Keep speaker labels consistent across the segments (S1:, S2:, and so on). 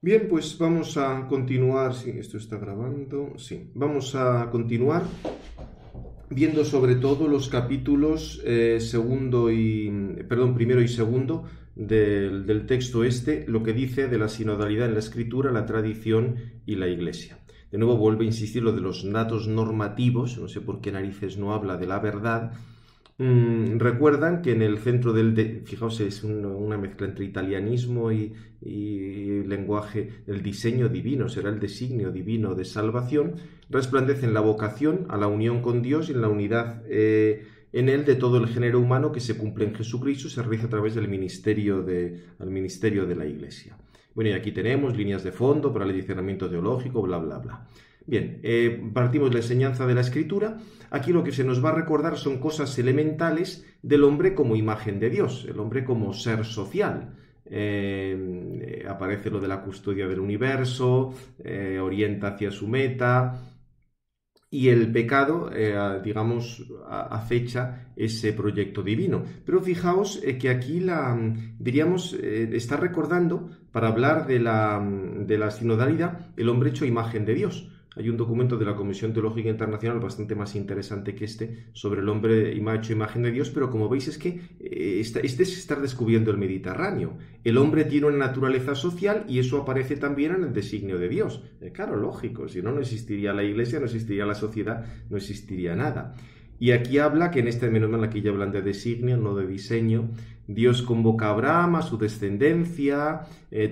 S1: Bien, pues vamos a continuar, sí, esto está grabando, sí, vamos a continuar viendo sobre todo los capítulos primero y segundo del texto este, lo que dice de la sinodalidad en la escritura, la tradición y la iglesia. De nuevo vuelve a insistir lo de los datos normativos, no sé por qué narices no habla de la verdad. Recuerdan que en el centro fijaos, es una mezcla entre italianismo y lenguaje, el diseño divino, será el designio divino de salvación, resplandece en la vocación a la unión con Dios y en la unidad en él de todo el género humano que se cumple en Jesucristo, se realiza a través del ministerio de la Iglesia. Bueno, y aquí tenemos líneas de fondo para el discernimiento teológico, bla, bla, bla. Bien, partimos de la enseñanza de la Escritura. Aquí lo que se nos va a recordar son cosas elementales del hombre como imagen de Dios, el hombre como ser social. Aparece lo de la custodia del universo, orienta hacia su meta, y el pecado, acecha ese proyecto divino. Pero fijaos que aquí está recordando, para hablar de la sinodalidad, el hombre hecho imagen de Dios. Hay un documento de la Comisión Teológica Internacional bastante más interesante que este sobre el hombre hecho imagen de Dios, pero como veis es que este es estar descubriendo el Mediterráneo. El hombre tiene una naturaleza social y eso aparece también en el designio de Dios. Claro, lógico, si no, no existiría la Iglesia, no existiría la sociedad, no existiría nada. Y aquí habla que menos mal aquí ya hablan de designio, no de diseño. Dios convoca a Abraham, a su descendencia,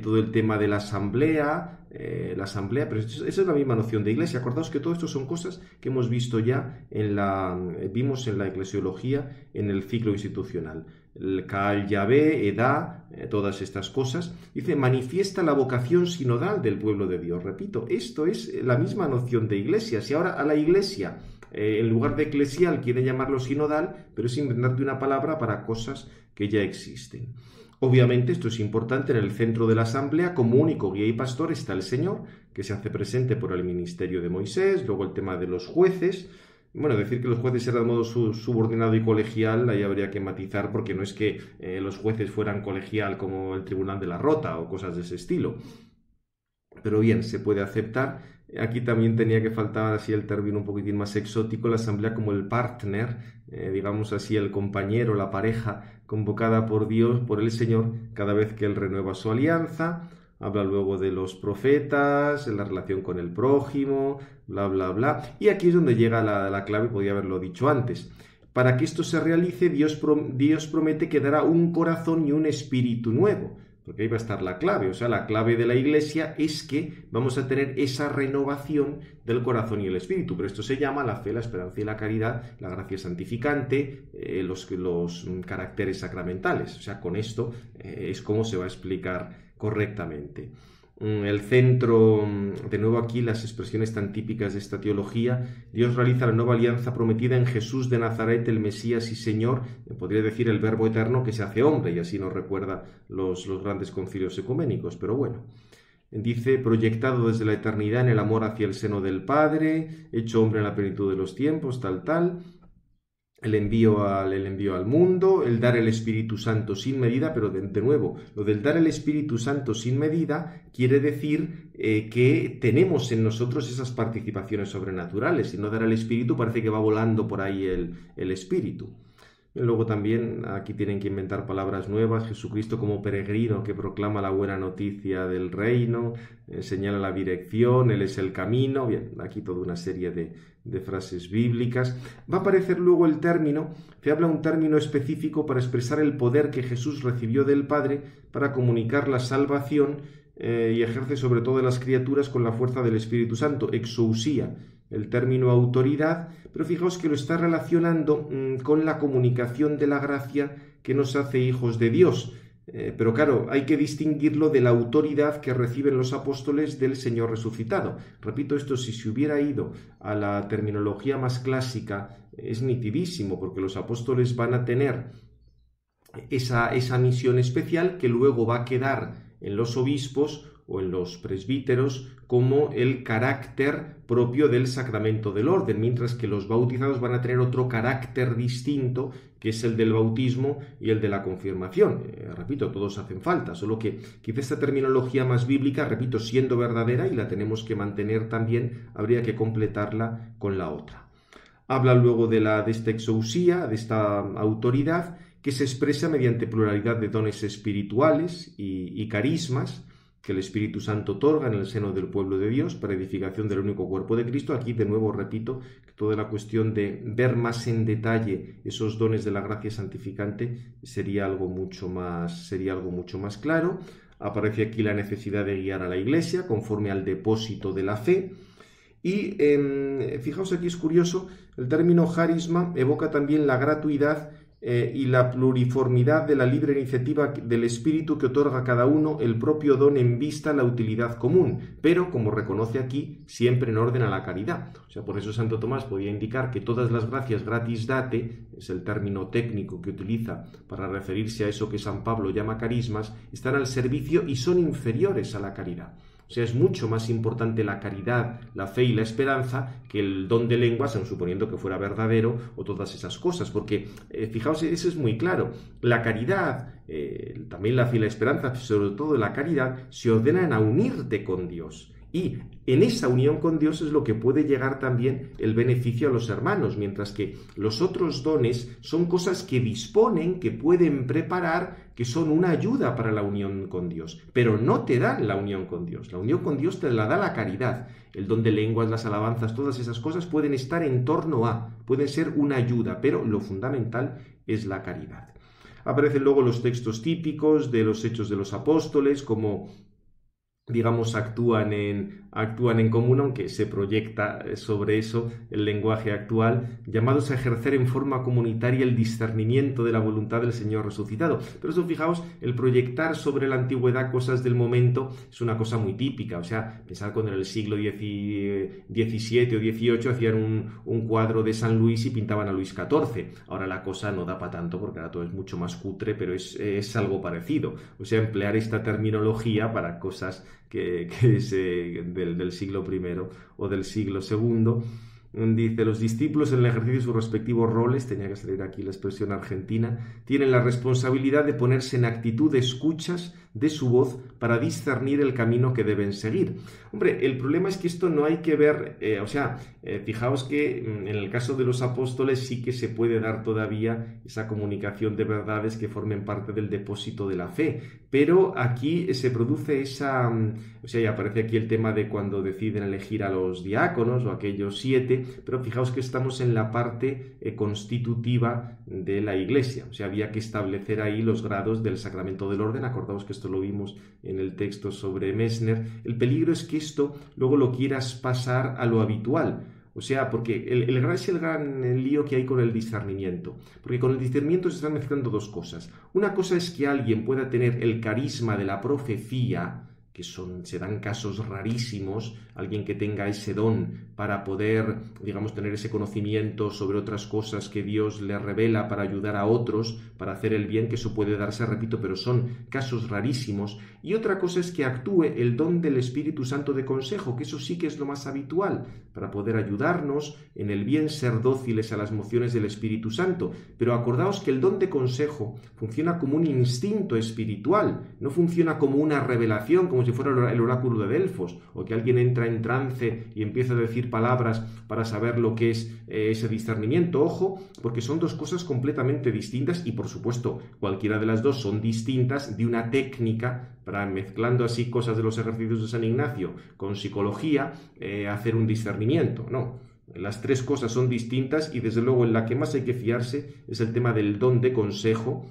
S1: todo el tema de la asamblea, pero esa es la misma noción de iglesia. Acordaos que todo esto son cosas que hemos visto ya vimos en la eclesiología, en el ciclo institucional. El Kaal Yahvé, Edá, todas estas cosas. Dice, manifiesta la vocación sinodal del pueblo de Dios. Repito, esto es la misma noción de iglesia. Si ahora a la iglesia, en lugar de eclesial, quiere llamarlo sinodal, pero es inventarte una palabra para cosas que ya existen. Obviamente esto es importante, en el centro de la asamblea, como único guía y pastor, está el Señor, que se hace presente por el ministerio de Moisés, luego el tema de los jueces. Bueno, decir que los jueces eran de modo subordinado y colegial, ahí habría que matizar, porque no es que los jueces fueran colegial como el Tribunal de la Rota o cosas de ese estilo. Pero bien, se puede aceptar. Aquí también tenía que faltar así el término un poquitín más exótico, la asamblea como el partner, digamos así, el compañero, la pareja convocada por Dios, por el Señor, cada vez que Él renueva su alianza. Habla luego de los profetas, en la relación con el prójimo, bla, bla, bla. Y aquí es donde llega la clave, podía haberlo dicho antes. Para que esto se realice, Dios promete que dará un corazón y un espíritu nuevo. Porque ahí va a estar la clave, o sea, la clave de la Iglesia es que vamos a tener esa renovación del corazón y el espíritu, pero esto se llama la fe, la esperanza y la caridad, la gracia santificante, los caracteres sacramentales, o sea, con esto es como se va a explicar correctamente. El centro, de nuevo aquí las expresiones tan típicas de esta teología, Dios realiza la nueva alianza prometida en Jesús de Nazaret, el Mesías y Señor, podría decir el Verbo eterno que se hace hombre, y así nos recuerda los grandes concilios ecuménicos, pero bueno. Dice, proyectado desde la eternidad en el amor hacia el seno del Padre, hecho hombre en la plenitud de los tiempos, tal, el envío al mundo, el dar el Espíritu Santo sin medida, pero de nuevo, lo del dar el Espíritu Santo sin medida quiere decir que tenemos en nosotros esas participaciones sobrenaturales, y no dar el Espíritu parece que va volando por ahí el Espíritu. Y luego también aquí tienen que inventar palabras nuevas, Jesucristo como peregrino que proclama la buena noticia del reino, señala la dirección, Él es el camino, bien, aquí toda una serie de frases bíblicas. Va a aparecer luego el término, que habla un término específico para expresar el poder que Jesús recibió del Padre para comunicar la salvación y ejerce sobre todas las criaturas con la fuerza del Espíritu Santo, exousía, el término autoridad, pero fijaos que lo está relacionando con la comunicación de la gracia que nos hace hijos de Dios. Pero claro, hay que distinguirlo de la autoridad que reciben los apóstoles del Señor resucitado. Repito, esto si se hubiera ido a la terminología más clásica es nitidísimo, porque los apóstoles van a tener esa misión especial que luego va a quedar en los obispos o en los presbíteros como el carácter propio del sacramento del orden, mientras que los bautizados van a tener otro carácter distinto, que es el del bautismo y el de la confirmación. Repito, todos hacen falta, solo que quizá esta terminología más bíblica, repito, siendo verdadera y la tenemos que mantener también, habría que completarla con la otra. Habla luego de esta exousía, de esta autoridad, que se expresa mediante pluralidad de dones espirituales y carismas que el Espíritu Santo otorga en el seno del pueblo de Dios para edificación del único cuerpo de Cristo. Aquí, de nuevo, repito, que toda la cuestión de ver más en detalle esos dones de la gracia santificante sería algo mucho más claro. Aparece aquí la necesidad de guiar a la Iglesia conforme al depósito de la fe. Y fijaos, aquí es curioso, el término charisma evoca también la gratuidad y la pluriformidad de la libre iniciativa del Espíritu que otorga a cada uno el propio don en vista a la utilidad común, pero, como reconoce aquí, siempre en orden a la caridad. O sea, por eso Santo Tomás podía indicar que todas las gracias gratis date, es el término técnico que utiliza para referirse a eso que San Pablo llama carismas, están al servicio y son inferiores a la caridad. O sea, es mucho más importante la caridad, la fe y la esperanza que el don de lenguas, aun suponiendo que fuera verdadero, o todas esas cosas. Porque, fijaos, eso es muy claro. La caridad, también la fe y la esperanza, sobre todo la caridad, se ordenan a unirte con Dios. Y en esa unión con Dios es lo que puede llegar también el beneficio a los hermanos, mientras que los otros dones son cosas que disponen, que pueden preparar, que son una ayuda para la unión con Dios, pero no te dan la unión con Dios. La unión con Dios te la da la caridad. El don de lenguas, las alabanzas, todas esas cosas pueden estar en torno a, pueden ser una ayuda, pero lo fundamental es la caridad. Aparecen luego los textos típicos de los Hechos de los Apóstoles, como digamos, actúan en común, aunque se proyecta sobre eso el lenguaje actual, llamados a ejercer en forma comunitaria el discernimiento de la voluntad del Señor resucitado. Pero eso, fijaos, el proyectar sobre la antigüedad cosas del momento es una cosa muy típica. O sea, pensar cuando en el siglo XVII o XVIII hacían un cuadro de San Luis y pintaban a Luis XIV. Ahora la cosa no da para tanto, porque ahora todo es mucho más cutre, pero es algo parecido. O sea, emplear esta terminología para cosas del siglo I o del siglo II. Dice, los discípulos en el ejercicio de sus respectivos roles, tenía que salir aquí la expresión argentina, tienen la responsabilidad de ponerse en actitud de escuchas de su voz para discernir el camino que deben seguir. Hombre, el problema es que esto no hay que ver, fijaos que en el caso de los apóstoles sí que se puede dar todavía esa comunicación de verdades que formen parte del depósito de la fe, pero aquí se produce y aparece aquí el tema de cuando deciden elegir a los diáconos o aquellos 7, pero fijaos que estamos en la parte constitutiva de la Iglesia, o sea, había que establecer ahí los grados del sacramento del orden. Acordaos que esto lo vimos en el texto sobre Messner. El peligro es que esto luego lo quieras pasar a lo habitual. O sea, porque es el gran lío que hay con el discernimiento. Porque con el discernimiento se están mezclando dos cosas. Una cosa es que alguien pueda tener el carisma de la profecía, que se dan casos rarísimos, alguien que tenga ese don para poder, digamos, tener ese conocimiento sobre otras cosas que Dios le revela para ayudar a otros, para hacer el bien, que eso puede darse, repito, pero son casos rarísimos. Y otra cosa es que actúe el don del Espíritu Santo de consejo, que eso sí que es lo más habitual, para poder ayudarnos en el bien, ser dóciles a las mociones del Espíritu Santo. Pero acordaos que el don de consejo funciona como un instinto espiritual, no funciona como una revelación, como si fuera el oráculo de Delfos, o que alguien entra en trance y empieza a decir palabras para saber lo que es ese discernimiento. Ojo, porque son dos cosas completamente distintas y, por supuesto, cualquiera de las dos son distintas de una técnica para, mezclando así cosas de los ejercicios de San Ignacio con psicología, hacer un discernimiento. No, las tres cosas son distintas y, desde luego, en la que más hay que fiarse es el tema del don de consejo,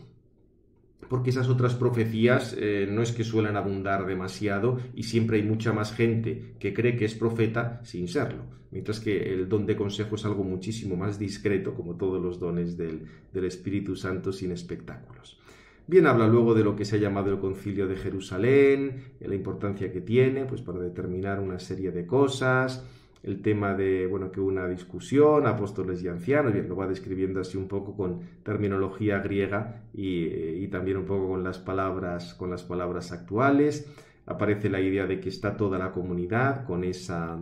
S1: porque esas otras profecías no es que suelen abundar demasiado y siempre hay mucha más gente que cree que es profeta sin serlo, mientras que el don de consejo es algo muchísimo más discreto, como todos los dones del Espíritu Santo, sin espectáculos. Bien, habla luego de lo que se ha llamado el Concilio de Jerusalén, la importancia que tiene pues para determinar una serie de cosas. El tema de, que hubo una discusión, apóstoles y ancianos, bien, lo va describiendo así un poco con terminología griega y también un poco con las palabras actuales. aparece la idea de que está toda la comunidad con esa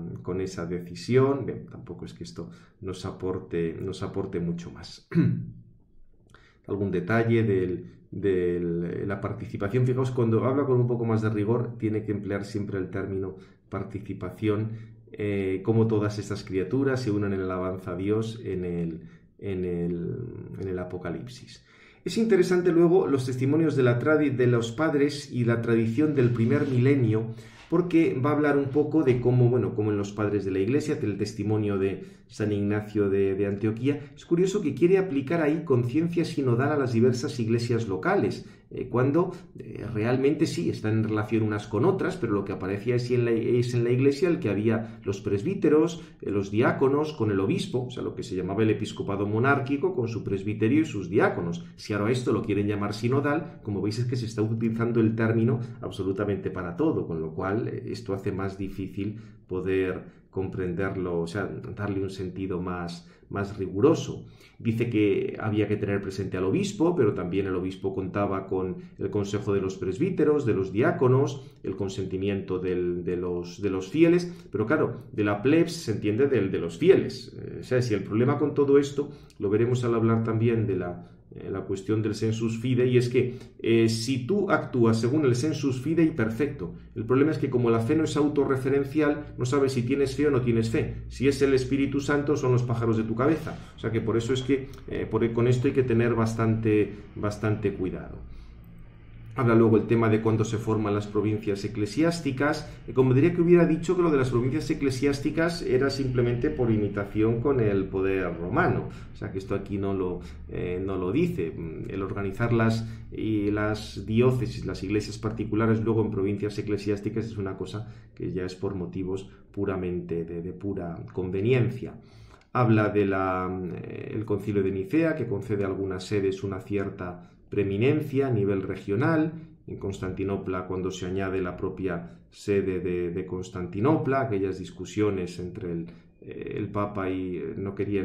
S1: decisión. Bien, tampoco es que esto nos aporte mucho más. Algún detalle de la participación. Fijaos, cuando habla con un poco más de rigor, tiene que emplear siempre el término participación, como todas estas criaturas se unen en el alabanza a Dios en el Apocalipsis. Es interesante luego los testimonios de los padres y la tradición del primer milenio, porque va a hablar un poco de cómo, bueno, como en los padres de la Iglesia, del testimonio de San Ignacio de Antioquía. Es curioso que quiere aplicar ahí conciencia sinodal a las diversas iglesias locales, cuando realmente sí, están en relación unas con otras, pero lo que aparecía es en la Iglesia el que había los presbíteros, los diáconos con el obispo, o sea, lo que se llamaba el episcopado monárquico con su presbiterio y sus diáconos. Si ahora esto lo quieren llamar sinodal, como veis es que se está utilizando el término absolutamente para todo, con lo cual esto hace más difícil poder comprenderlo, o sea, darle un sentido más riguroso. Dice que había que tener presente al obispo, pero también el obispo contaba con el consejo de los presbíteros, de los diáconos, el consentimiento de los fieles, pero claro, de la plebs se entiende de los fieles. O sea, si el problema con todo esto, lo veremos al hablar también de la cuestión del sensus fidei, y es que si tú actúas según el sensus fidei, perfecto. El problema es que como la fe no es autorreferencial, no sabes si tienes fe o no tienes fe. Si es el Espíritu Santo, son los pájaros de tu cabeza. O sea que por eso es que con esto hay que tener bastante cuidado. Habla luego el tema de cuándo se forman las provincias eclesiásticas. Como diría que hubiera dicho que lo de las provincias eclesiásticas era simplemente por imitación con el poder romano. O sea que esto aquí no lo dice. El organizar las diócesis, las iglesias particulares luego en provincias eclesiásticas es una cosa que ya es por motivos puramente de pura conveniencia. Habla del Concilio de Nicea, que concede a algunas sedes una cierta preeminencia a nivel regional. En Constantinopla, cuando se añade la propia sede de Constantinopla, aquellas discusiones entre el Papa y no quería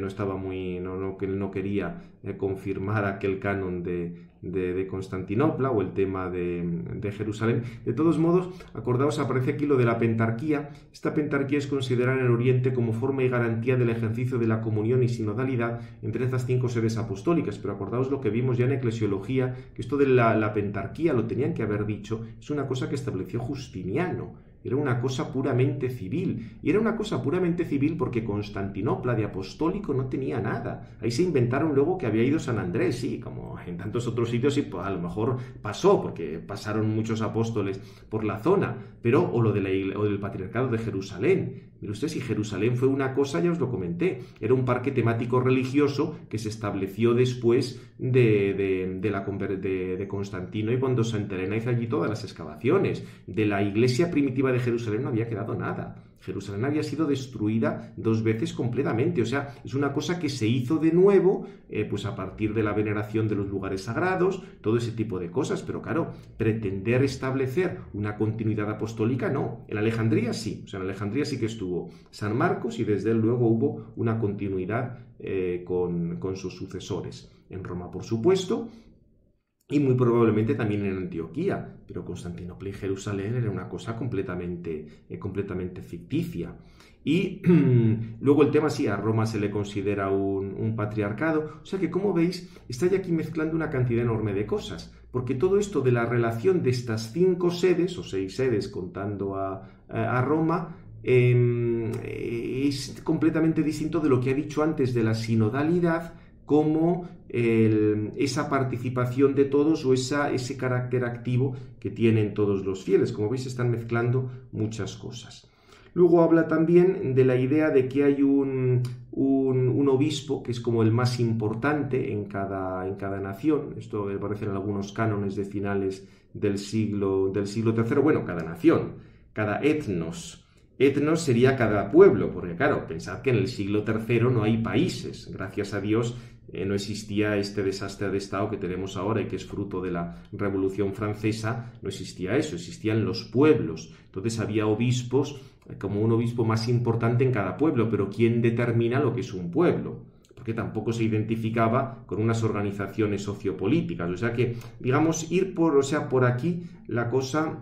S1: confirmar aquel canon de Constantinopla, o el tema de Jerusalén. De todos modos, acordaos, aparece aquí lo de la pentarquía. Esta pentarquía es considerada en el Oriente como forma y garantía del ejercicio de la comunión y sinodalidad entre estas 5 sedes apostólicas, pero acordaos lo que vimos ya en Eclesiología, que esto de la pentarquía lo tenían que haber dicho, es una cosa que estableció Justiniano. Era una cosa puramente civil. Y era una cosa puramente civil porque Constantinopla de apostólico no tenía nada. Ahí se inventaron luego que había ido San Andrés, sí, como en tantos otros sitios, y pues, a lo mejor pasó, porque pasaron muchos apóstoles por la zona. Pero, o del Patriarcado de Jerusalén. Mire usted, si Jerusalén fue una cosa, ya os lo comenté. Era un parque temático religioso que se estableció después de Constantino, y cuando Santa Elena hizo allí todas las excavaciones. De la iglesia primitiva de Jerusalén no había quedado nada. Jerusalén había sido destruida 2 veces completamente. O sea, es una cosa que se hizo de nuevo, pues a partir de la veneración de los lugares sagrados, todo ese tipo de cosas. Pero claro, pretender establecer una continuidad apostólica, no. En Alejandría sí. O sea, en Alejandría sí que estuvo San Marcos, y desde él luego hubo una continuidad con sus sucesores. En Roma, por supuesto, y muy probablemente también en Antioquía, pero Constantinopla y Jerusalén era una cosa completamente ficticia. Y luego el tema, sí, a Roma se le considera un patriarcado. O sea que, como veis, está ya aquí mezclando una cantidad enorme de cosas, porque todo esto de la relación de estas 5 sedes, o 6 sedes contando a Roma, es completamente distinto de lo que ha dicho antes de la sinodalidad, como esa participación de todos, o ese carácter activo que tienen todos los fieles. Como veis, están mezclando muchas cosas. Luego habla también de la idea de que hay un obispo que es como el más importante en cada nación. Esto aparece en algunos cánones de finales del siglo III. Bueno, cada nación, cada etnos. Etnos sería cada pueblo, porque claro, pensad que en el siglo III no hay países. Gracias a Dios no existía este desastre de Estado que tenemos ahora y que es fruto de la Revolución Francesa. No existía eso, existían los pueblos. Entonces había obispos, como un obispo más importante en cada pueblo, pero ¿quién determina lo que es un pueblo? Porque tampoco se identificaba con unas organizaciones sociopolíticas. O sea que, digamos, por aquí la cosa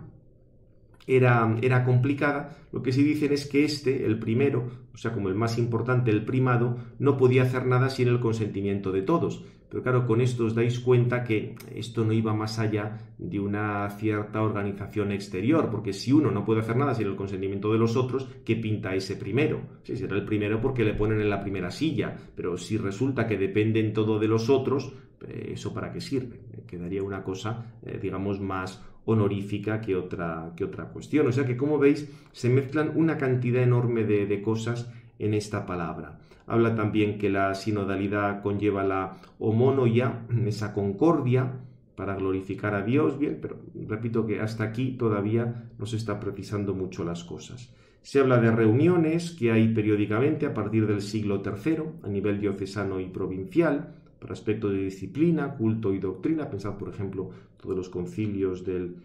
S1: era complicada. Lo que sí dicen es que el primero, o sea, como el más importante, el primado, no podía hacer nada sin el consentimiento de todos. Pero claro, con esto os dais cuenta que esto no iba más allá de una cierta organización exterior, porque si uno no puede hacer nada sin el consentimiento de los otros, ¿qué pinta ese primero? Sí, será el primero porque le ponen en la primera silla, pero si resulta que dependen todo de los otros, ¿eso para qué sirve? Quedaría una cosa, digamos, más honorífica que otra cuestión. O sea que, como veis, se mezclan una cantidad enorme de cosas en esta palabra. Habla también que la sinodalidad conlleva la homonoia, esa concordia para glorificar a Dios. Bien, pero repito que hasta aquí todavía no se está precisando mucho las cosas. Se habla de reuniones que hay periódicamente a partir del siglo III a nivel diocesano y provincial para aspectos de disciplina, culto y doctrina. Pensad, por ejemplo, todos los concilios del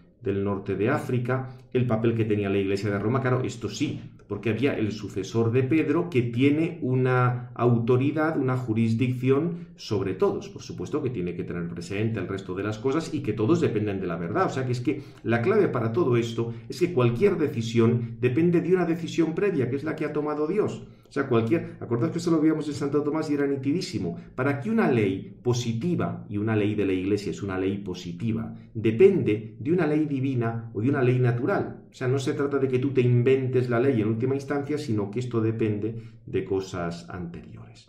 S1: norte de África, el papel que tenía la Iglesia de Roma. Claro, esto sí, porque había el sucesor de Pedro que tiene una autoridad, una jurisdicción sobre todos. Por supuesto que tiene que tener presente el resto de las cosas y que todos dependen de la verdad. O sea que es que la clave para todo esto es que cualquier decisión depende de una decisión previa, que es la que ha tomado Dios. O sea, acordad que eso lo veíamos en Santo Tomás y era nitidísimo. Para que una ley positiva, y una ley de la Iglesia es una ley positiva, depende de una ley divina o de una ley natural. O sea, no se trata de que tú te inventes la ley en última instancia, sino que esto depende de cosas anteriores.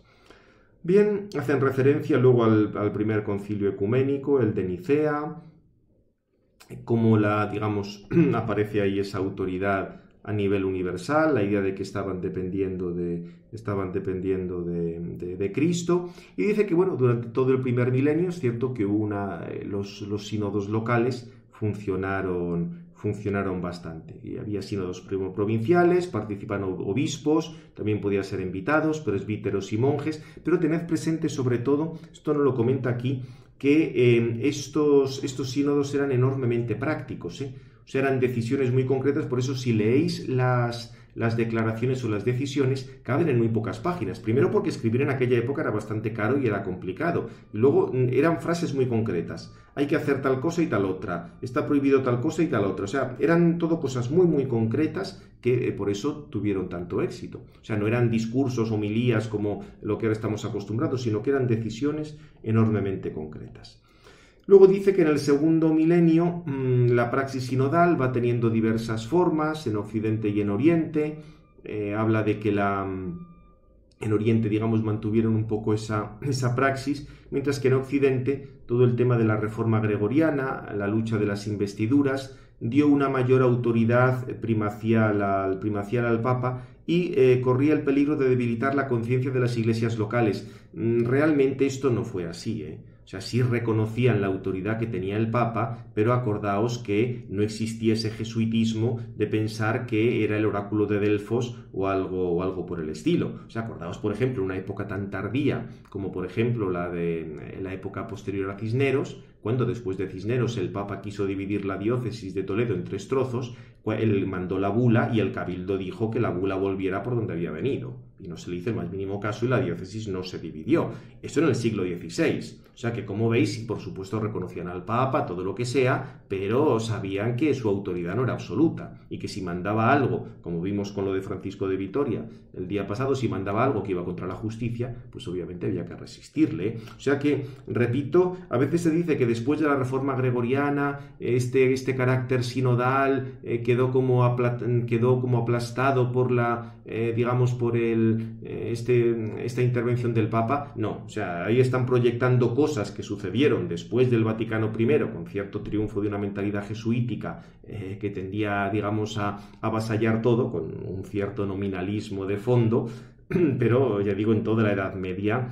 S1: Bien, hacen referencia luego al primer concilio ecuménico, el de Nicea, cómo aparece ahí esa autoridad a nivel universal, la idea de que estaban dependiendo de Cristo, y dice que, bueno, durante todo el primer milenio es cierto que los sínodos locales funcionaron bastante. Y había sínodos provinciales, participan obispos, también podían ser invitados, presbíteros y monjes, pero tened presente sobre todo, esto no lo comenta aquí, que estos sínodos eran enormemente prácticos, O sea, eran decisiones muy concretas. Por eso, si leéis las declaraciones o las decisiones, caben en muy pocas páginas. Primero porque escribir en aquella época era bastante caro y era complicado. Y luego eran frases muy concretas. Hay que hacer tal cosa y tal otra. Está prohibido tal cosa y tal otra. O sea, eran todo cosas muy, muy concretas que por eso tuvieron tanto éxito. O sea, no eran discursos, homilías como lo que ahora estamos acostumbrados, sino que eran decisiones enormemente concretas. Luego dice que en el segundo milenio la praxis sinodal va teniendo diversas formas en Occidente y en Oriente. Habla de que en Oriente, digamos, mantuvieron un poco esa praxis, mientras que en Occidente todo el tema de la reforma gregoriana, la lucha de las investiduras, dio una mayor autoridad primacial al Papa y corría el peligro de debilitar la conciencia de las iglesias locales. Realmente esto no fue así, O sea, sí reconocían la autoridad que tenía el Papa, pero acordaos que no existía ese jesuitismo de pensar que era el oráculo de Delfos o algo por el estilo. O sea, acordaos, por ejemplo, una época tan tardía como, por ejemplo, la época posterior a Cisneros, cuando después de Cisneros el Papa quiso dividir la diócesis de Toledo en 3 trozos, él mandó la bula y el cabildo dijo que la bula volviera por donde había venido. Y no se le hizo el más mínimo caso y la diócesis no se dividió. Esto en el siglo XVI. O sea que, como veis, por supuesto reconocían al Papa, todo lo que sea, pero sabían que su autoridad no era absoluta y que si mandaba algo, como vimos con lo de Francisco de Vitoria el día pasado, si mandaba algo que iba contra la justicia, pues obviamente había que resistirle. O sea que, repito, a veces se dice que después de la reforma gregoriana, este carácter sinodal quedó como aplastado por esta intervención del Papa. No, o sea, ahí están proyectando cosas que sucedieron después del Vaticano I, con cierto triunfo de una mentalidad jesuítica que tendía, digamos, a avasallar todo, con un cierto nominalismo de fondo, pero ya digo, en toda la Edad Media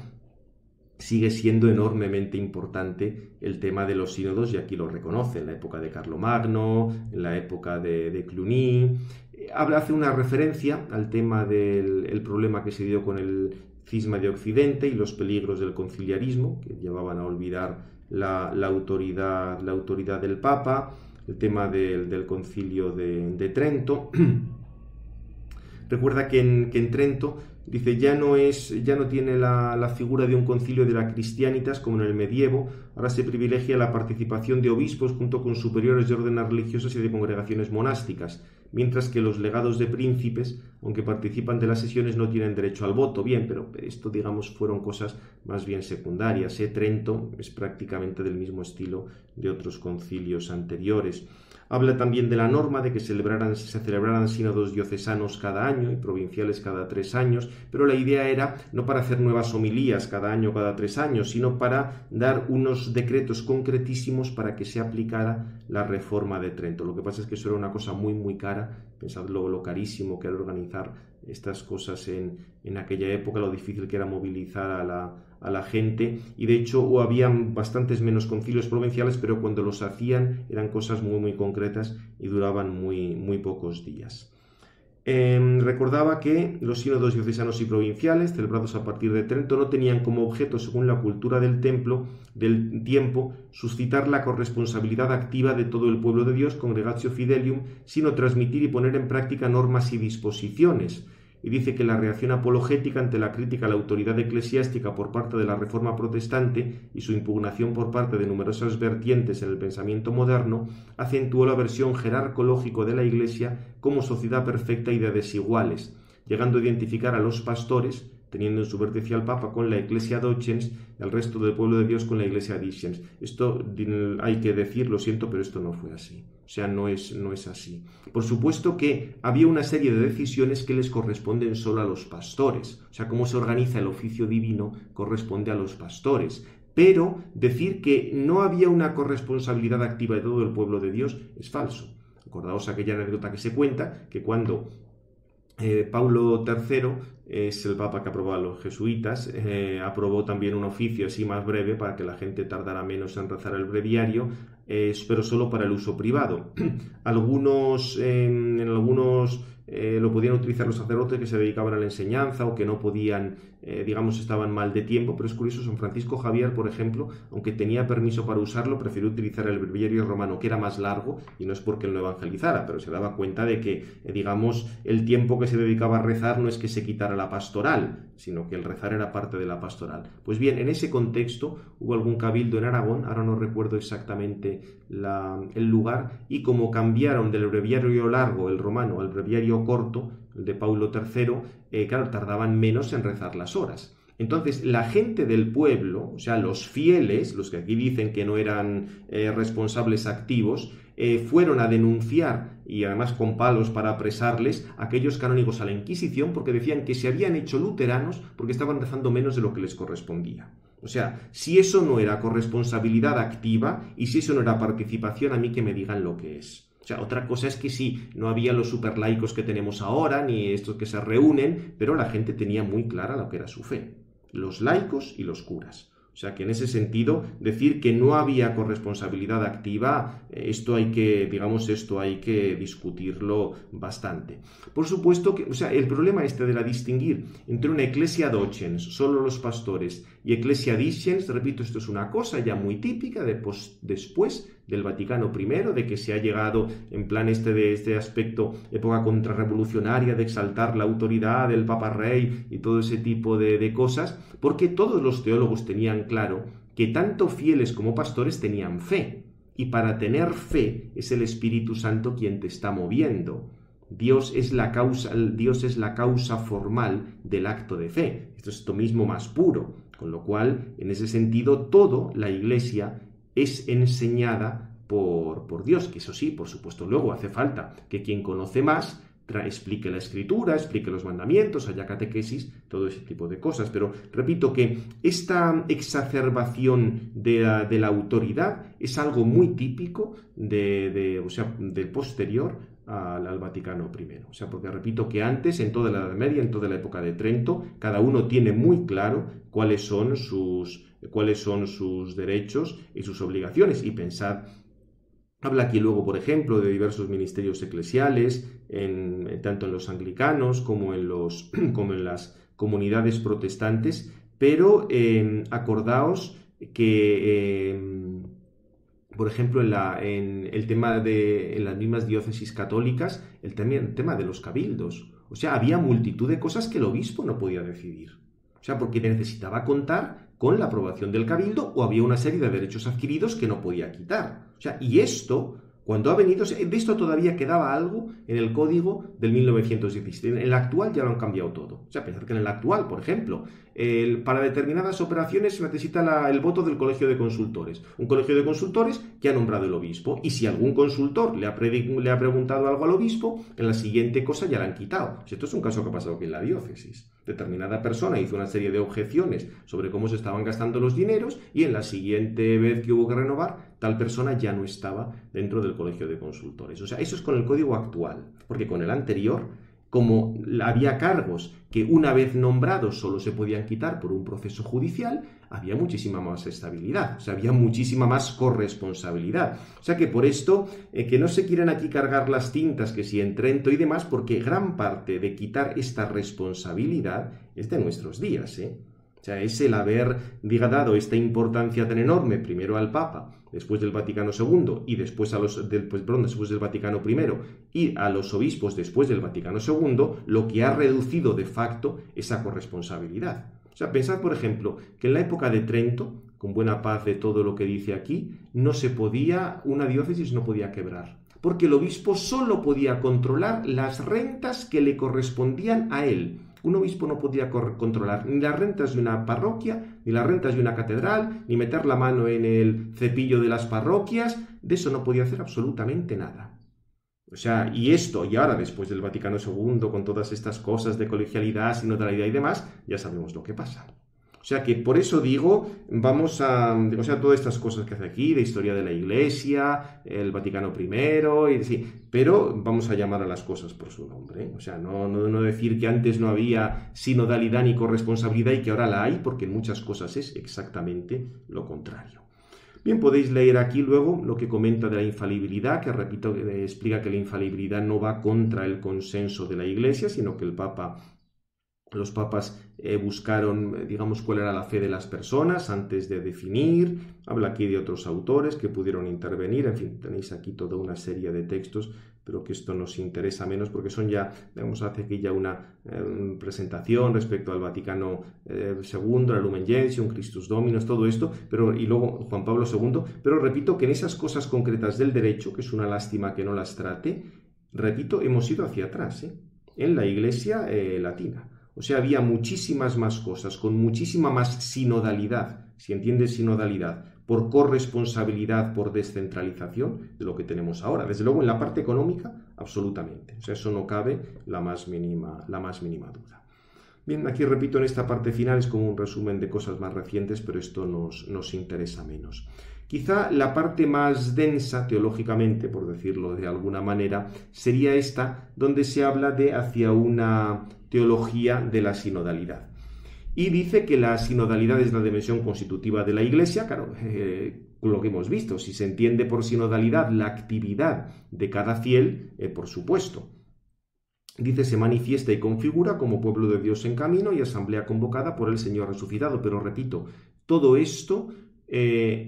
S1: sigue siendo enormemente importante el tema de los sínodos, y aquí lo reconoce en la época de Carlomagno, en la época de Cluny. Hace una referencia al tema del problema que se dio con el cisma de Occidente y los peligros del conciliarismo, que llevaban a olvidar la autoridad del Papa, el tema del concilio de Trento. Recuerda que en Trento Dice, ya no tiene la figura de un concilio de la Christianitas como en el medievo, ahora se privilegia la participación de obispos junto con superiores de órdenes religiosas y de congregaciones monásticas, mientras que los legados de príncipes, aunque participan de las sesiones, no tienen derecho al voto. Bien, pero esto, digamos, fueron cosas más bien secundarias. Trento es prácticamente del mismo estilo de otros concilios anteriores. Habla también de la norma de que se celebraran sínodos diocesanos cada año y provinciales cada 3 años, pero la idea era no para hacer nuevas homilías cada año o cada 3 años, sino para dar unos decretos concretísimos para que se aplicara la reforma de Trento. Lo que pasa es que eso era una cosa muy, muy cara. Pensad lo carísimo que era organizar estas cosas en aquella época, lo difícil que era movilizar a la gente, y de hecho habían bastantes menos concilios provinciales, pero cuando los hacían eran cosas muy, muy concretas y duraban muy, muy pocos días. Recordaba que los sínodos diocesanos y provinciales, celebrados a partir de Trento, no tenían como objeto, según la cultura del templo, del tiempo, suscitar la corresponsabilidad activa de todo el pueblo de Dios, Congregatio Fidelium, sino transmitir y poner en práctica normas y disposiciones. Y dice que la reacción apologética ante la crítica a la autoridad eclesiástica por parte de la Reforma protestante y su impugnación por parte de numerosas vertientes en el pensamiento moderno acentuó la versión jerarcológico de la Iglesia como sociedad perfecta y de desiguales, llegando a identificar a los pastores, teniendo en su vértice al Papa, con la Ecclesia Docens y al resto del pueblo de Dios con la Iglesia Discens. Esto hay que decir, lo siento, pero esto no fue así. O sea, no es así. Por supuesto que había una serie de decisiones que les corresponden solo a los pastores. O sea, cómo se organiza el oficio divino corresponde a los pastores. Pero decir que no había una corresponsabilidad activa de todo el pueblo de Dios es falso. Acordaos aquella anécdota que se cuenta, que cuando Paulo III es el papa que aprobó a los jesuitas, aprobó también un oficio así más breve para que la gente tardara menos en rezar el breviario, pero solo para el uso privado. En algunos lo podían utilizar los sacerdotes que se dedicaban a la enseñanza o que no podían, estaban mal de tiempo, pero es curioso, San Francisco Javier, por ejemplo, aunque tenía permiso para usarlo, prefirió utilizar el breviario romano, que era más largo, y no es porque él no evangelizara, pero se daba cuenta de que, el tiempo que se dedicaba a rezar no es que se quitara la pastoral, sino que el rezar era parte de la pastoral. Pues bien, en ese contexto hubo algún cabildo en Aragón, ahora no recuerdo exactamente el lugar, y como cambiaron del breviario largo, el romano, al breviario corto, el de Paulo III, tardaban menos en rezar las horas. Entonces, la gente del pueblo, o sea, los fieles, los que aquí dicen que no eran responsables activos, fueron a denunciar, y además con palos para apresarles, a aquellos canónigos a la Inquisición, porque decían que se habían hecho luteranos porque estaban rezando menos de lo que les correspondía. O sea, si eso no era corresponsabilidad activa y si eso no era participación, a mí que me digan lo que es. O sea, otra cosa es que sí, no había los superlaicos que tenemos ahora, ni estos que se reúnen, pero la gente tenía muy clara lo que era su fe. Los laicos y los curas. O sea que en ese sentido, decir que no había corresponsabilidad activa, esto hay que discutirlo bastante. Por supuesto que, el problema de la distinguir entre una Ecclesia Docens, solo los pastores, y Ecclesia Discens, repito, esto es una cosa ya muy típica después del Vaticano I, de que se ha llegado en plan de este aspecto, época contrarrevolucionaria, de exaltar la autoridad del Papa Rey y todo ese tipo de cosas, porque todos los teólogos tenían claro que tanto fieles como pastores tenían fe, y para tener fe es el Espíritu Santo quien te está moviendo. Dios es la causa formal del acto de fe. Esto es esto mismo más puro, con lo cual, en ese sentido, la Iglesia es enseñada por Dios, que eso sí, por supuesto, luego hace falta que quien conoce más explique la Escritura, explique los mandamientos, haya catequesis, todo ese tipo de cosas. Pero repito que esta exacerbación de la autoridad es algo muy típico del posterior al Vaticano I. O sea, porque repito que antes, en toda la Edad Media, en toda la época de Trento, cada uno tiene muy claro cuáles son sus derechos y sus obligaciones. Y pensad, habla aquí luego, por ejemplo, de diversos ministerios eclesiales, tanto en los anglicanos como en las comunidades protestantes, pero acordaos que, por ejemplo, en las mismas diócesis católicas, el tema de los cabildos. O sea, había multitud de cosas que el obispo no podía decidir. O sea, porque necesitaba contar con la aprobación del cabildo o había una serie de derechos adquiridos que no podía quitar. O sea, y esto, cuando ha venido, de esto todavía quedaba algo en el código del 1917. En el actual ya lo han cambiado todo. O sea, pensar que en el actual, por ejemplo, para determinadas operaciones se necesita el voto del colegio de consultores. Un colegio de consultores que ha nombrado el obispo. Y si algún consultor le ha preguntado algo al obispo, en la siguiente cosa ya la han quitado. O sea, esto es un caso que ha pasado aquí en la diócesis. Determinada persona hizo una serie de objeciones sobre cómo se estaban gastando los dineros y en la siguiente vez que hubo que renovar, tal persona ya no estaba dentro del colegio de consultores. O sea, eso es con el código actual, porque con el anterior, como había cargos que una vez nombrados solo se podían quitar por un proceso judicial, había muchísima más estabilidad, o sea, había muchísima más corresponsabilidad. O sea que por esto, que no se quieren aquí cargar las tintas, que si en Trento y demás, porque gran parte de quitar esta responsabilidad es de nuestros días, O sea, es el haber dado esta importancia tan enorme, primero al Papa, después del Vaticano II, y después después del Vaticano I, y a los obispos después del Vaticano II, lo que ha reducido de facto esa corresponsabilidad. O sea, pensad, por ejemplo, que en la época de Trento, con buena paz de todo lo que dice aquí, una diócesis no podía quebrar, porque el obispo solo podía controlar las rentas que le correspondían a él. Un obispo no podía controlar ni las rentas de una parroquia, ni las rentas de una catedral, ni meter la mano en el cepillo de las parroquias. De eso no podía hacer absolutamente nada. O sea, y ahora después del Vaticano II, con todas estas cosas de colegialidad, sinodalidad y demás, ya sabemos lo que pasa. O sea que por eso digo, todas estas cosas que hace aquí, de historia de la Iglesia, el Vaticano I, pero vamos a llamar a las cosas por su nombre. O sea, no decir que antes no había sinodalidad ni corresponsabilidad y que ahora la hay, porque en muchas cosas es exactamente lo contrario. Bien, podéis leer aquí luego lo que comenta de la infalibilidad, que repito, explica que la infalibilidad no va contra el consenso de la Iglesia, sino que los papas buscaron, digamos, cuál era la fe de las personas antes de definir. Habla aquí de otros autores que pudieron intervenir. En fin, tenéis aquí toda una serie de textos, pero que esto nos interesa menos porque son ya, hace aquí ya una presentación respecto al Vaticano II, la Lumen Gentium, Christus Dominus, todo esto, y luego Juan Pablo II. Pero repito que en esas cosas concretas del derecho, que es una lástima que no las trate, repito, hemos ido hacia atrás, en la Iglesia latina. O sea, había muchísimas más cosas, con muchísima más sinodalidad, si entiendes sinodalidad, por corresponsabilidad, por descentralización de lo que tenemos ahora. Desde luego, en la parte económica, absolutamente. O sea, eso no cabe la más mínima duda. Bien, aquí repito, en esta parte final es como un resumen de cosas más recientes, pero esto nos interesa menos. Quizá la parte más densa teológicamente, por decirlo de alguna manera, sería esta, donde se habla de hacia una teología de la sinodalidad. Y dice que la sinodalidad es la dimensión constitutiva de la Iglesia. Claro, lo que hemos visto, si se entiende por sinodalidad la actividad de cada fiel, por supuesto. Dice, se manifiesta y configura como pueblo de Dios en camino y asamblea convocada por el Señor resucitado. Pero repito, todo esto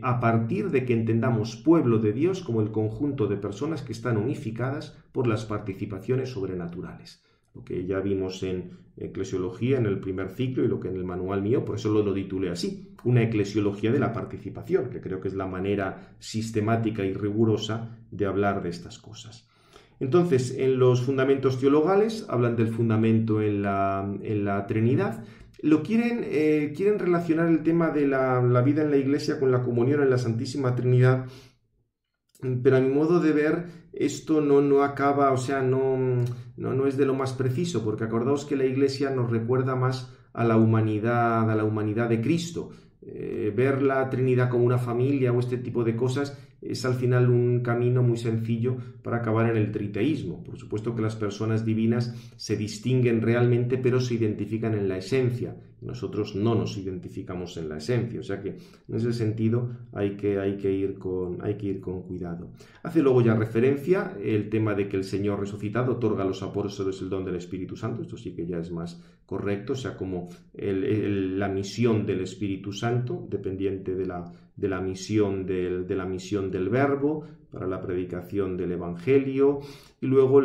S1: a partir de que entendamos pueblo de Dios como el conjunto de personas que están unificadas por las participaciones sobrenaturales. Lo que ya vimos en eclesiología en el primer ciclo y lo que en el manual mío, por eso lo titulé así, una eclesiología de la participación, que creo que es la manera sistemática y rigurosa de hablar de estas cosas. Entonces, en los fundamentos teologales hablan del fundamento en la Trinidad. Quieren relacionar el tema de la vida en la Iglesia con la comunión en la Santísima Trinidad, pero a mi modo de ver esto no acaba, o sea, no es de lo más preciso, porque acordaos que la Iglesia nos recuerda más a la humanidad de Cristo. Ver la Trinidad como una familia o este tipo de cosas es al final un camino muy sencillo para acabar en el triteísmo. Por supuesto que las personas divinas se distinguen realmente, pero se identifican en la esencia. Nosotros no nos identificamos en la esencia, o sea que en ese sentido hay que ir con cuidado. Hace luego ya referencia el tema de que el Señor resucitado otorga a los apóstoles el don del Espíritu Santo. Esto sí que ya es más correcto, o sea, como la misión del Espíritu Santo, dependiente de la misión del Verbo, para la predicación del Evangelio, y luego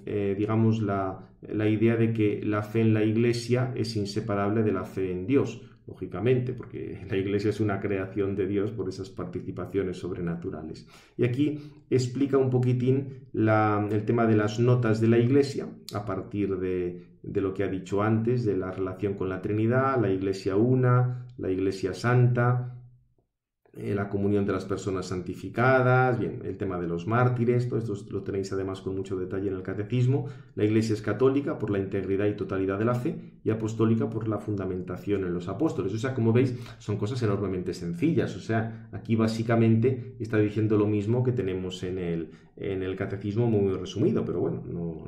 S1: digamos, la idea de que la fe en la Iglesia es inseparable de la fe en Dios, lógicamente, porque la Iglesia es una creación de Dios por esas participaciones sobrenaturales. Y aquí explica un poquitín el tema de las notas de la Iglesia, a partir de lo que ha dicho antes, de la relación con la Trinidad, la Iglesia una, la Iglesia santa, la comunión de las personas santificadas, bien, el tema de los mártires, todo esto lo tenéis además con mucho detalle en el Catecismo. La Iglesia es católica por la integridad y totalidad de la fe, y apostólica por la fundamentación en los apóstoles. O sea, como veis, son cosas enormemente sencillas. O sea, aquí básicamente está diciendo lo mismo que tenemos en el Catecismo, muy resumido, pero bueno,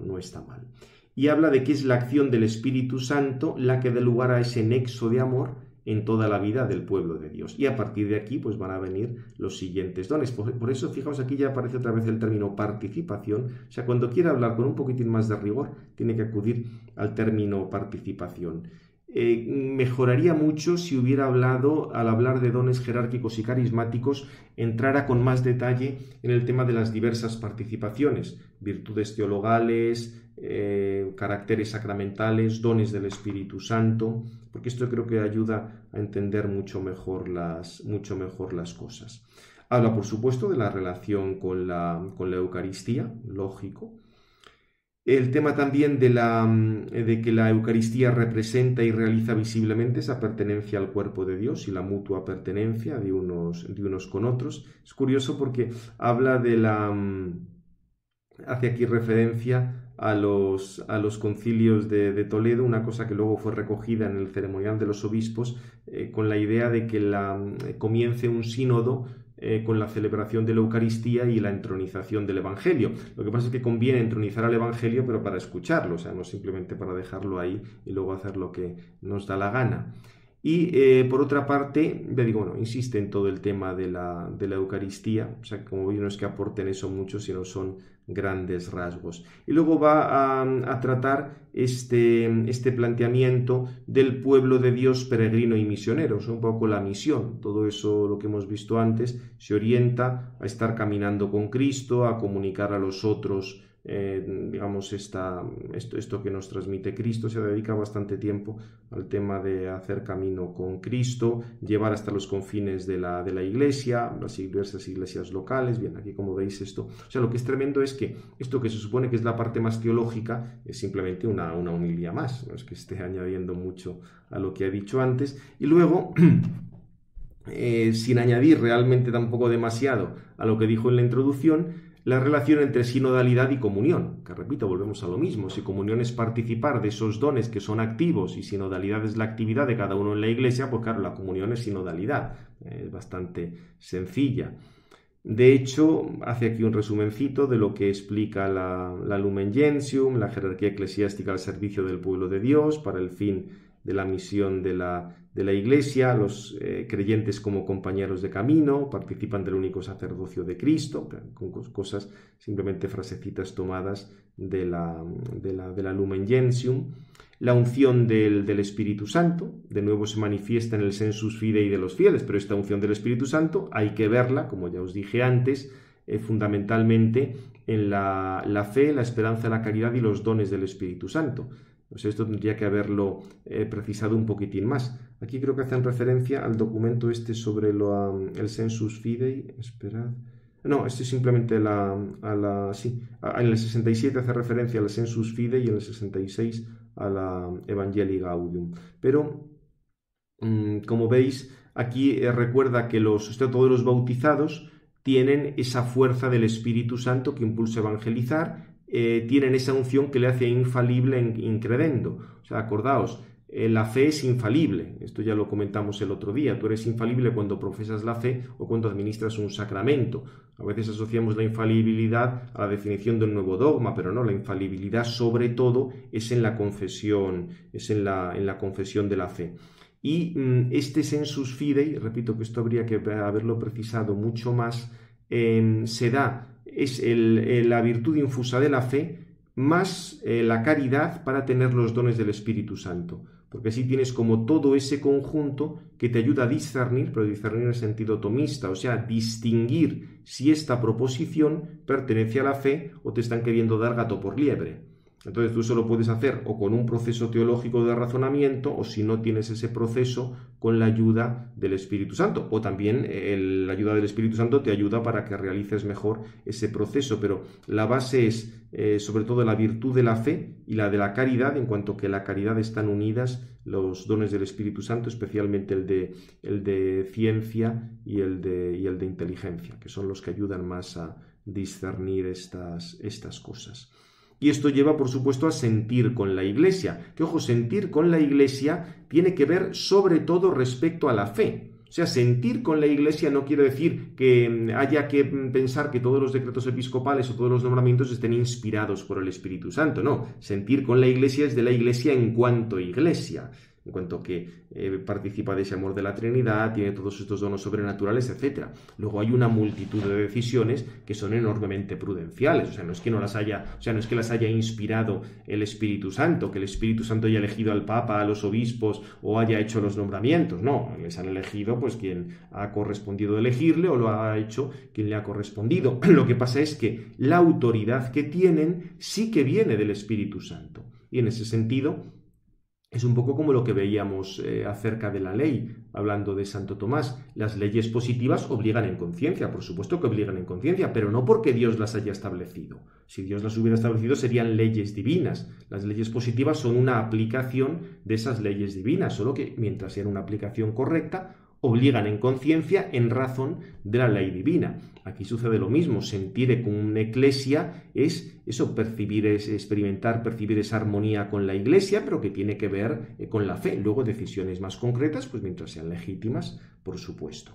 S1: no está mal. Y habla de que es la acción del Espíritu Santo la que da lugar a ese nexo de amor en toda la vida del pueblo de Dios. Y a partir de aquí pues van a venir los siguientes dones. Por eso, fijaos, aquí ya aparece otra vez el término participación. O sea, cuando quiera hablar con un poquitín más de rigor, tiene que acudir al término participación. Mejoraría mucho si hubiera hablado, al hablar de dones jerárquicos y carismáticos, entrara con más detalle en el tema de las diversas participaciones, virtudes teologales, caracteres sacramentales, dones del Espíritu Santo, porque esto creo que ayuda a entender mucho mejor las cosas. Habla, por supuesto, de la relación con la Eucaristía, lógico. El tema también de que la Eucaristía representa y realiza visiblemente esa pertenencia al cuerpo de Dios y la mutua pertenencia de unos con otros. Es curioso porque habla hace aquí referencia a los concilios de Toledo, una cosa que luego fue recogida en el ceremonial de los obispos, con la idea de que comience un sínodo con la celebración de la Eucaristía y la entronización del Evangelio. Lo que pasa es que conviene entronizar al Evangelio, pero para escucharlo, o sea, no simplemente para dejarlo ahí y luego hacer lo que nos da la gana. Y por otra parte, ya digo, bueno, insiste en todo el tema de la Eucaristía, o sea, como veis, no es que aporten eso mucho, sino son grandes rasgos. Y luego va a tratar este planteamiento del pueblo de Dios peregrino y misionero, es un poco la misión. Todo eso, lo que hemos visto antes, se orienta a estar caminando con Cristo, a comunicar a los otros, digamos, esto que nos transmite Cristo. Se dedica bastante tiempo al tema de hacer camino con Cristo, llevar hasta los confines de la Iglesia, las diversas iglesias locales. Bien, aquí como veis esto, o sea, lo que es tremendo es que esto que se supone que es la parte más teológica es simplemente una homilía más, no es que esté añadiendo mucho a lo que ha dicho antes. Y luego sin añadir realmente tampoco demasiado a lo que dijo en la introducción, la relación entre sinodalidad y comunión, que repito, volvemos a lo mismo. Si comunión es participar de esos dones que son activos y sinodalidad es la actividad de cada uno en la Iglesia, pues claro, la comunión es sinodalidad, es bastante sencilla. De hecho, hace aquí un resumencito de lo que explica la Lumen Gentium, la jerarquía eclesiástica al servicio del pueblo de Dios, para el fin de la misión de la Iglesia. Los creyentes como compañeros de camino participan del único sacerdocio de Cristo, con cosas, simplemente frasecitas tomadas de la Lumen Gentium. La unción del Espíritu Santo, de nuevo se manifiesta en el sensus fidei de los fieles, pero esta unción del Espíritu Santo hay que verla, como ya os dije antes, fundamentalmente en la fe, la esperanza, la caridad y los dones del Espíritu Santo. Pues esto tendría que haberlo precisado un poquitín más. Aquí creo que hacen referencia al documento sobre el sensus fidei. Esperad. No, este es simplemente en el 67 hace referencia al sensus fidei y en el 66 a la Evangelii Gaudium. Pero, como veis, aquí recuerda que todos los bautizados tienen esa fuerza del Espíritu Santo que impulsa a evangelizar, tienen esa unción que le hace infalible in credendo. O sea, acordaos, la fe es infalible. Esto ya lo comentamos el otro día. Tú eres infalible cuando profesas la fe o cuando administras un sacramento. A veces asociamos la infalibilidad a la definición de un nuevo dogma, pero no, la infalibilidad sobre todo es en la confesión, es en la confesión de la fe. Y este sensus fidei, repito que esto habría que haberlo precisado mucho más, se da, es la virtud infusa de la fe más la caridad para tener los dones del Espíritu Santo. porque así tienes como todo ese conjunto que te ayuda a discernir, pero discernir en el sentido tomista, o sea, distinguir si esta proposición pertenece a la fe o te están queriendo dar gato por liebre. Entonces tú eso lo puedes hacer o con un proceso teológico de razonamiento, o si no tienes ese proceso, con la ayuda del Espíritu Santo. O también la ayuda del Espíritu Santo te ayuda para que realices mejor ese proceso. Pero la base es sobre todo la virtud de la fe y la de la caridad, en cuanto que la caridad están unidas los dones del Espíritu Santo, especialmente el de ciencia y el de inteligencia, que son los que ayudan más a discernir estas cosas. Y esto lleva, por supuesto, a sentir con la Iglesia. Que, ojo, sentir con la Iglesia tiene que ver sobre todo respecto a la fe. O sea, sentir con la Iglesia no quiere decir que haya que pensar que todos los decretos episcopales o todos los nombramientos estén inspirados por el Espíritu Santo. No, sentir con la Iglesia es de la Iglesia en cuanto Iglesia, en cuanto que participa de ese amor de la Trinidad, tiene todos estos dones sobrenaturales, etc. Luego hay una multitud de decisiones que son enormemente prudenciales, o sea, no es que las haya inspirado el Espíritu Santo, que el Espíritu Santo haya elegido al Papa, a los obispos o haya hecho los nombramientos, no, les han elegido pues quien ha correspondido elegirle o lo ha hecho quien le ha correspondido. Lo que pasa es que la autoridad que tienen sí que viene del Espíritu Santo, y en ese sentido es un poco como lo que veíamos acerca de la ley, hablando de Santo Tomás. Las leyes positivas obligan en conciencia, por supuesto que obligan en conciencia, pero no porque Dios las haya establecido. Si Dios las hubiera establecido serían leyes divinas. Las leyes positivas son una aplicación de esas leyes divinas, solo que mientras sean una aplicación correcta, obligan en conciencia en razón de la ley divina. Aquí sucede lo mismo. Sentir con una Eclesia es eso, percibir esa armonía con la Iglesia, pero que tiene que ver con la fe. Luego decisiones más concretas, pues mientras sean legítimas, por supuesto.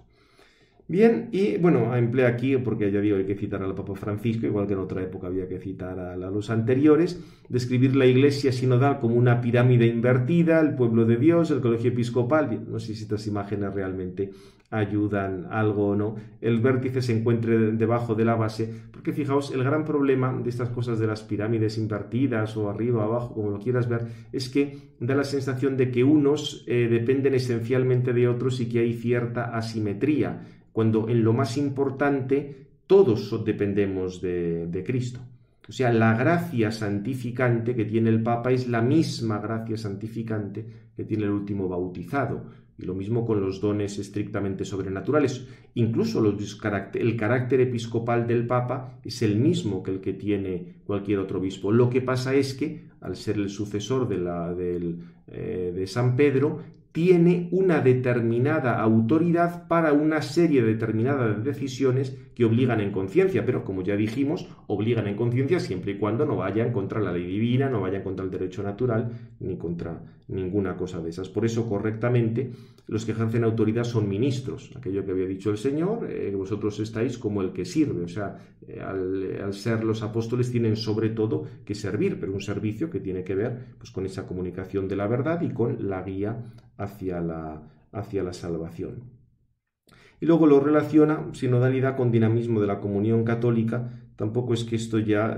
S1: Bien, y bueno, empleo aquí, porque ya digo, hay que citar al Papa Francisco, igual que en otra época había que citar a los anteriores, describir la Iglesia sinodal como una pirámide invertida, el pueblo de Dios, el colegio episcopal. Bien, no sé si estas imágenes realmente ayudan algo o no. El vértice se encuentre debajo de la base, porque fijaos, el gran problema de estas cosas de las pirámides invertidas o arriba o abajo, como lo quieras ver, es que da la sensación de que unos dependen esencialmente de otros y que hay cierta asimetría, cuando en lo más importante todos dependemos de Cristo. O sea, la gracia santificante que tiene el Papa es la misma gracia santificante que tiene el último bautizado. Y lo mismo con los dones estrictamente sobrenaturales. Incluso el carácter episcopal del Papa es el mismo que el que tiene cualquier otro obispo. Lo que pasa es que, al ser el sucesor de San Pedro, tiene una determinada autoridad para una serie determinada de decisiones que obligan en conciencia, pero como ya dijimos, obligan en conciencia siempre y cuando no vayan contra la ley divina, no vayan contra el derecho natural, ni contra ninguna cosa de esas. Por eso, correctamente, los que ejercen autoridad son ministros, aquello que había dicho el Señor, vosotros estáis como el que sirve, o sea, al ser los apóstoles tienen sobre todo que servir, pero un servicio que tiene que ver pues, con esa comunicación de la verdad y con la guía hacia la salvación. Y luego lo relaciona sinodalidad con dinamismo de la comunión católica. Tampoco es que esto ya,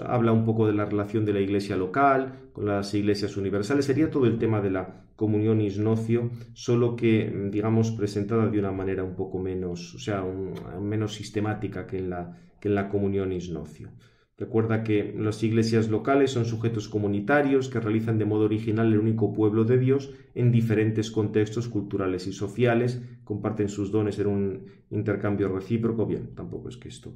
S1: habla un poco de la relación de la iglesia local con las iglesias universales. Sería todo el tema de la comunión isnocio, solo que, presentada de una manera un poco menos, menos sistemática que en la comunión isnocio. Recuerda que las iglesias locales son sujetos comunitarios que realizan de modo original el único pueblo de Dios en diferentes contextos culturales y sociales, comparten sus dones en un intercambio recíproco. Bien, tampoco es que esto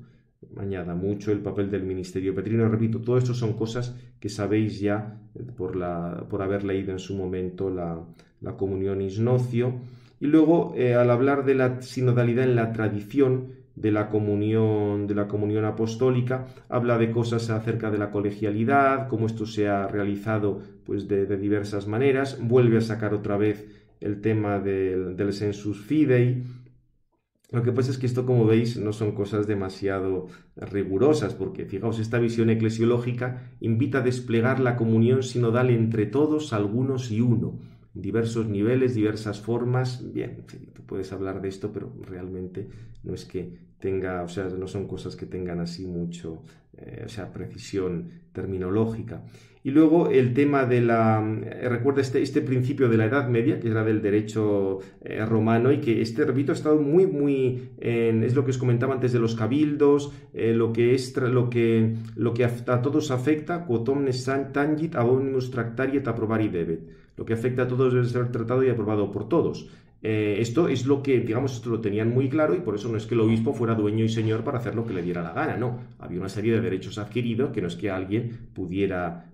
S1: añada mucho. El papel del ministerio petrino, repito, todo esto son cosas que sabéis ya por haber leído en su momento la comunión isnocio. Y luego, al hablar de la sinodalidad en la tradición de la comunión apostólica, habla de cosas acerca de la colegialidad, cómo esto se ha realizado pues de diversas maneras. Vuelve a sacar otra vez el tema del sensus fidei. Lo que pasa es que esto, como veis, no son cosas demasiado rigurosas, porque fijaos, esta visión eclesiológica invita a desplegar la comunión sinodal entre todos, algunos y uno. diversos niveles, diversas formas. Bien, sí, tú puedes hablar de esto, pero realmente no es que tenga, o sea, no son cosas que tengan así mucho, o sea, precisión terminológica. Y luego el tema de recuerda este principio de la Edad Media, que era del derecho romano, y que repito, ha estado muy, es lo que os comentaba antes de los cabildos, lo que a todos afecta, quod omnes tangit a omnibus tractariet approbari debet. Lo que afecta a todos debe ser tratado y aprobado por todos. Esto es lo que, digamos, esto lo tenían muy claro, y por eso no es que el obispo fuera dueño y señor para hacer lo que le diera la gana, no. Había una serie de derechos adquiridos que no es que alguien pudiera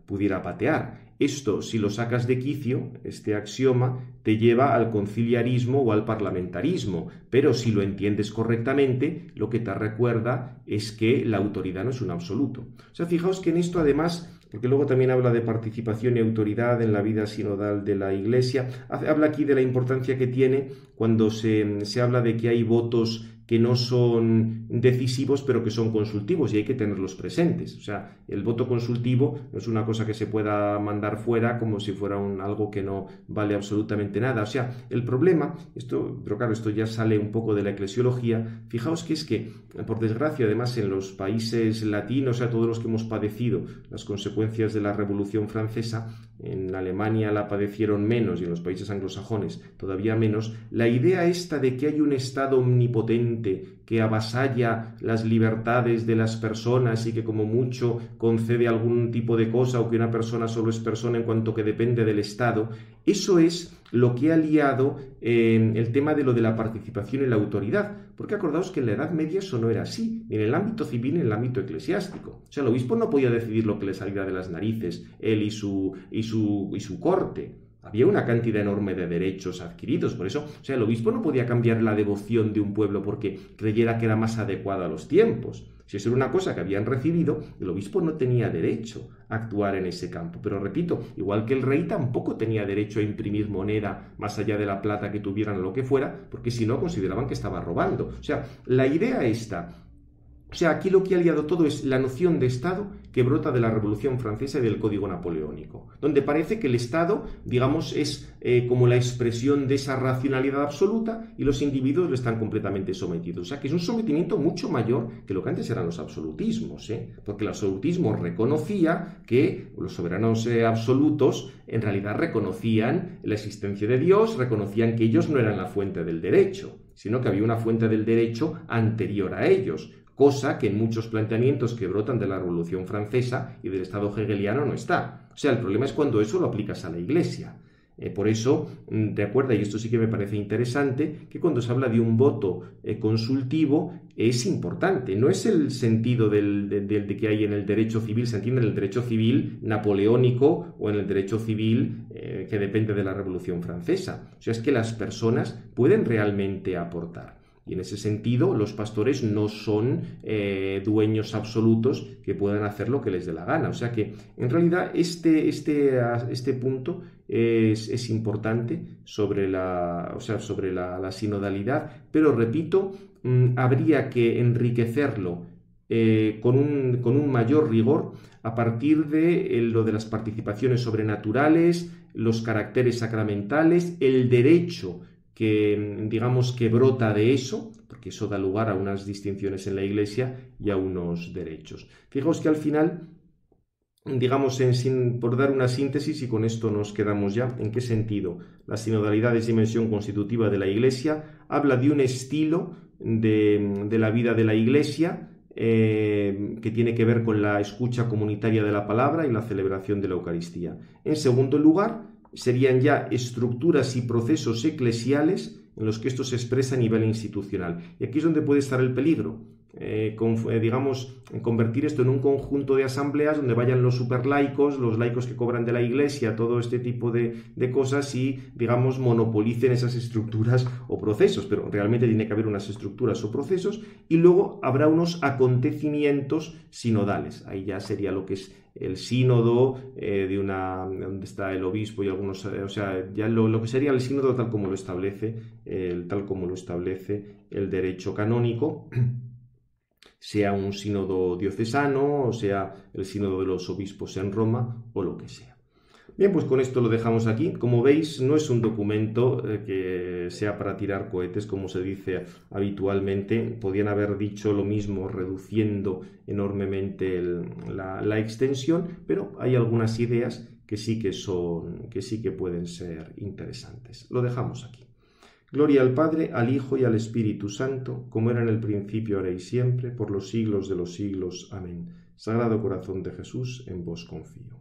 S1: patear. Esto, si lo sacas de quicio, este axioma, te lleva al conciliarismo o al parlamentarismo, pero si lo entiendes correctamente, lo que te recuerda es que la autoridad no es un absoluto. O sea, fijaos que en esto además, porque luego también habla de participación y autoridad en la vida sinodal de la Iglesia, habla aquí de la importancia que tiene cuando se habla de que hay votos que no son decisivos, pero que son consultivos, y hay que tenerlos presentes. O sea, el voto consultivo no es una cosa que se pueda mandar fuera como si fuera algo que no vale absolutamente nada. O sea, el problema, pero claro, esto ya sale un poco de la eclesiología. Fijaos que es que, por desgracia, además en los países latinos, o sea, todos los que hemos padecido las consecuencias de la Revolución Francesa, en Alemania la padecieron menos y en los países anglosajones todavía menos, la idea esta de que hay un Estado omnipotente que avasalla las libertades de las personas y que como mucho concede algún tipo de cosa, o que una persona solo es persona en cuanto que depende del Estado, eso es lo que ha liado el tema de lo de la participación y la autoridad, porque acordaos que en la Edad Media eso no era así, ni en el ámbito civil ni en el ámbito eclesiástico. O sea, el obispo no podía decidir lo que le saliera de las narices, él y su corte. Había una cantidad enorme de derechos adquiridos, por eso, o sea, el obispo no podía cambiar la devoción de un pueblo porque creyera que era más adecuada a los tiempos. Si eso era una cosa que habían recibido, el obispo no tenía derecho a actuar en ese campo. Pero repito, igual que el rey tampoco tenía derecho a imprimir moneda más allá de la plata que tuvieran o lo que fuera, porque si no consideraban que estaba robando. O sea, la idea está. O sea, aquí lo que ha liado todo es la noción de Estado que brota de la Revolución Francesa y del Código Napoleónico, donde parece que el Estado, digamos, es como la expresión de esa racionalidad absoluta y los individuos le están completamente sometidos. O sea, que es un sometimiento mucho mayor que lo que antes eran los absolutismos, porque el absolutismo reconocía que los soberanos absolutos en realidad reconocían la existencia de Dios, reconocían que ellos no eran la fuente del derecho, sino que había una fuente del derecho anterior a ellos, cosa que en muchos planteamientos que brotan de la Revolución Francesa y del Estado hegeliano no está. O sea, el problema es cuando eso lo aplicas a la Iglesia. Por eso, recuerda, y esto sí que me parece interesante, que cuando se habla de un voto consultivo es importante. No es el sentido de que hay en el derecho civil, se entiende en el derecho civil napoleónico o en el derecho civil que depende de la Revolución Francesa. O sea, es que las personas pueden realmente aportar. Y en ese sentido, los pastores no son dueños absolutos que puedan hacer lo que les dé la gana. O sea que, en realidad, este punto es importante sobre la sinodalidad, pero repito, habría que enriquecerlo con un mayor rigor a partir de lo de las participaciones sobrenaturales, los caracteres sacramentales, el derecho que digamos que brota de eso, porque eso da lugar a unas distinciones en la Iglesia y a unos derechos. Fijaos que al final, digamos, por dar una síntesis, y con esto nos quedamos ya, ¿en qué sentido? La sinodalidad es dimensión constitutiva de la Iglesia, habla de un estilo de la vida de la Iglesia que tiene que ver con la escucha comunitaria de la palabra y la celebración de la Eucaristía. En segundo lugar, serían ya estructuras y procesos eclesiales en los que esto se expresa a nivel institucional. Y aquí es donde puede estar el peligro, digamos, en convertir esto en un conjunto de asambleas donde vayan los superlaicos, los laicos que cobran de la Iglesia, todo este tipo de cosas y, digamos, monopolicen esas estructuras o procesos, pero realmente tiene que haber unas estructuras o procesos y luego habrá unos acontecimientos sinodales. Ahí ya sería lo que es el sínodo, donde está el obispo y algunos, o sea, ya lo que sería el sínodo tal como lo establece el derecho canónico, sea un sínodo diocesano, o sea el sínodo de los obispos en Roma, o lo que sea. Bien, pues con esto lo dejamos aquí. Como veis, no es un documento que sea para tirar cohetes, como se dice habitualmente. Podían haber dicho lo mismo reduciendo enormemente la extensión, pero hay algunas ideas que sí que pueden ser interesantes. Lo dejamos aquí. Gloria al Padre, al Hijo y al Espíritu Santo, como era en el principio, ahora y siempre, por los siglos de los siglos. Amén. Sagrado Corazón de Jesús, en vos confío.